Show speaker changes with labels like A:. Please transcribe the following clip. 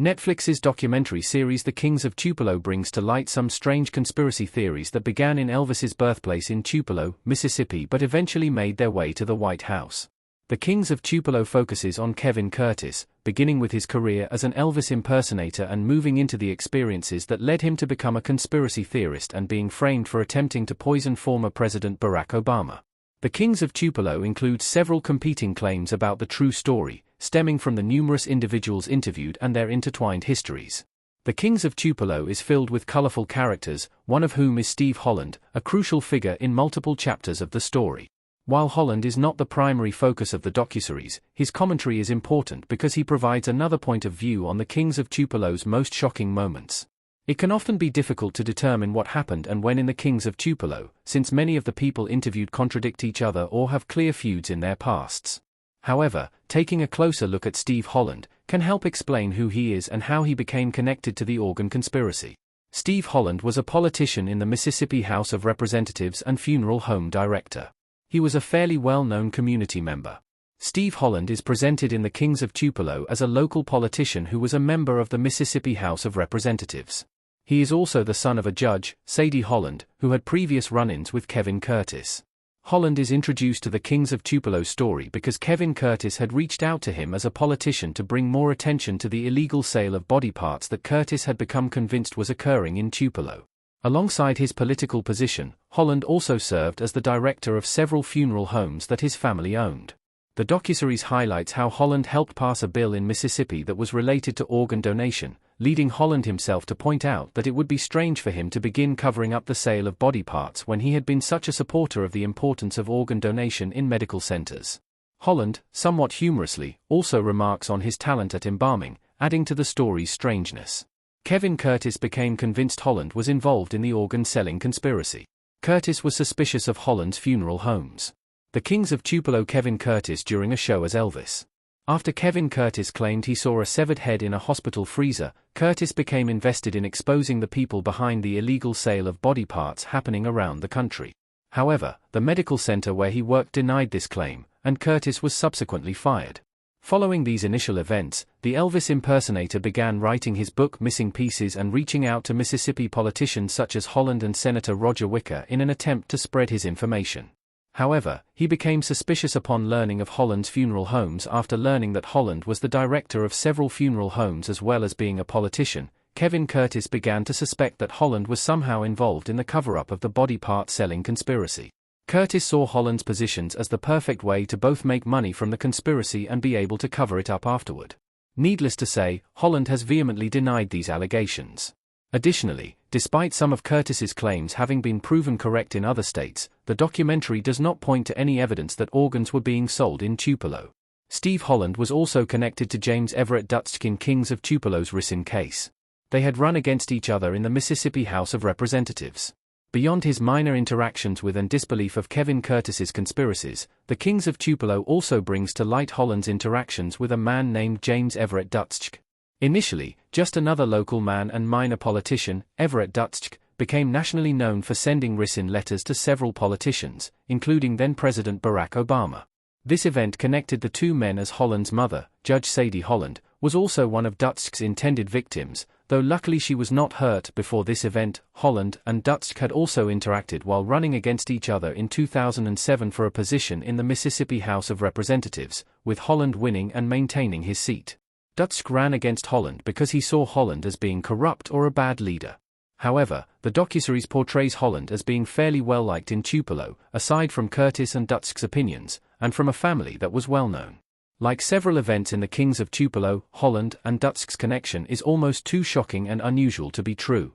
A: Netflix's documentary series The Kings of Tupelo brings to light some strange conspiracy theories that began in Elvis's birthplace in Tupelo, Mississippi but eventually made their way to the White House. The Kings of Tupelo focuses on Kevin Curtis, beginning with his career as an Elvis impersonator and moving into the experiences that led him to become a conspiracy theorist and being framed for attempting to poison former President Barack Obama. The Kings of Tupelo includes several competing claims about the true story, stemming from the numerous individuals interviewed and their intertwined histories. The Kings of Tupelo is filled with colorful characters, one of whom is Steve Holland, a crucial figure in multiple chapters of the story. While Holland is not the primary focus of the docuseries, his commentary is important because he provides another point of view on the Kings of Tupelo's most shocking moments. It can often be difficult to determine what happened and when in the Kings of Tupelo, since many of the people interviewed contradict each other or have clear feuds in their pasts. However, taking a closer look at Steve Holland can help explain who he is and how he became connected to the organ conspiracy. Steve Holland was a politician in the Mississippi House of Representatives and funeral home director. He was a fairly well-known community member. Steve Holland is presented in the Kings of Tupelo as a local politician who was a member of the Mississippi House of Representatives. He is also the son of a judge, Sadie Holland, who had previous run-ins with Kevin Curtis. Holland is introduced to the Kings of Tupelo's story because Kevin Curtis had reached out to him as a politician to bring more attention to the illegal sale of body parts that Curtis had become convinced was occurring in Tupelo. Alongside his political position, Holland also served as the director of several funeral homes that his family owned. The docuseries highlights how Holland helped pass a bill in Mississippi that was related to organ donation, leading Holland himself to point out that it would be strange for him to begin covering up the sale of body parts when he had been such a supporter of the importance of organ donation in medical centers. Holland, somewhat humorously, also remarks on his talent at embalming, adding to the story's strangeness. Kevin Curtis became convinced Holland was involved in the organ-selling conspiracy. Curtis was suspicious of Holland's funeral homes. The Kings of Tupelo Kevin Curtis during a show as Elvis. After Kevin Curtis claimed he saw a severed head in a hospital freezer, Curtis became invested in exposing the people behind the illegal sale of body parts happening around the country. However, the medical center where he worked denied this claim, and Curtis was subsequently fired. Following these initial events, the Elvis impersonator began writing his book Missing Pieces and reaching out to Mississippi politicians such as Holland and Senator Roger Wicker in an attempt to spread his information. However, he became suspicious upon learning of Holland's funeral homes. After learning that Holland was the director of several funeral homes as well as being a politician, Kevin Curtis began to suspect that Holland was somehow involved in the cover-up of the body part selling conspiracy. Curtis saw Holland's positions as the perfect way to both make money from the conspiracy and be able to cover it up afterward. Needless to say, Holland has vehemently denied these allegations. Additionally, despite some of Curtis's claims having been proven correct in other states, the documentary does not point to any evidence that organs were being sold in Tupelo. Steve Holland was also connected to James Everett Dutschke in Kings of Tupelo's ricin case. They had run against each other in the Mississippi House of Representatives. Beyond his minor interactions with and disbelief of Kevin Curtis's conspiracies, the Kings of Tupelo also brings to light Holland's interactions with a man named James Everett Dutschke. Initially, just another local man and minor politician, Everett Dutschke became nationally known for sending ricin letters to several politicians, including then-President Barack Obama. This event connected the two men as Holland's mother, Judge Sadie Holland, was also one of Dutschke's intended victims, though luckily she was not hurt. Before this event, Holland and Dutschke had also interacted while running against each other in 2007 for a position in the Mississippi House of Representatives, with Holland winning and maintaining his seat. Dutschke ran against Holland because he saw Holland as being corrupt or a bad leader. However, the docuseries portrays Holland as being fairly well liked in Tupelo, aside from Curtis and Dutschke's opinions, and from a family that was well known. Like several events in the Kings of Tupelo, Holland and Dutschke's connection is almost too shocking and unusual to be true.